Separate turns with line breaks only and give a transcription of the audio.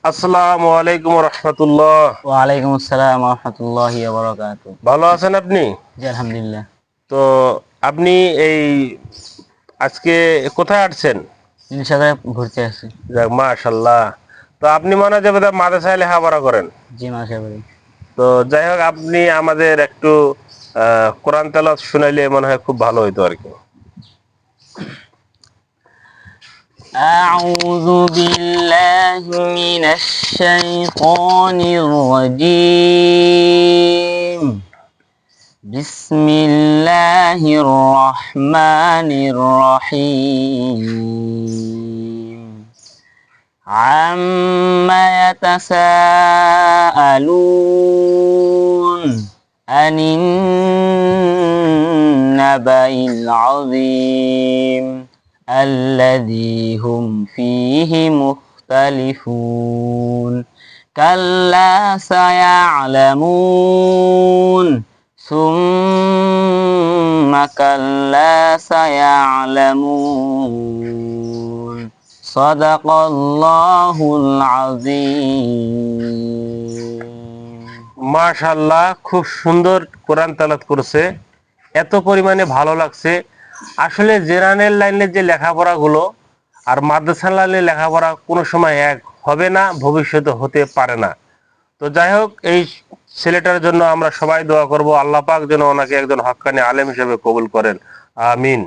আসসালামু আলাইকুম রহমতুল্লাহ।
ওয়ালাইকুম আসসালাম ওয়া রাহমাতুল্লাহি ওয়া বারাকাতুহু।
ভালো আছেন আপনি?
জি আলহামদুলিল্লাহ।
তো আপনি এই আজকে কোথায় আসছেন?
সাগরে ঘুরতে আসছি।
যাক মাশাআল্লাহ। তো আপনি মনে হয় যে বোধহয় মাদ্রাসায় লেখাপড়া করেন।
জি মাশাআল্লাহ।
তো যাই হোক, আপনি আমাদের একটু কোরআন তেলাওয়াত শুনাইলে মনে হয় খুব ভালো হইতো আর কি।
আউযু বিল্লাহি মিনাশ শাইতানির রাজীম। বিসমিল্লাহির রহমানির রহিম। عما يتساءلون عن النبأ العظيم الذي هم فيه مختلفون كلا سيعلمون ثم كلا سيعلمون সাদাকাল্লাহুল আযীম।
মাশাআল্লাহ, খুব সুন্দর কোরআন তেলাওয়াত করেছে। এত পরিমাণে ভালো লাগছে। আসলে জেনারেল লাইনের যে লেখাপড়াগুলো আর মাদ্রাসা লাইনের লেখাপড়া কোনো সময় এক হবে না, ভবিষ্যতে হতে পারে না। তো যাই হোক, এই ছেলেটার জন্য আমরা সবাই দোয়া করব, আল্লাহ পাক যেন ওনাকে একজন হক্কানি আলেম হিসেবে কবুল করেন। আমিন।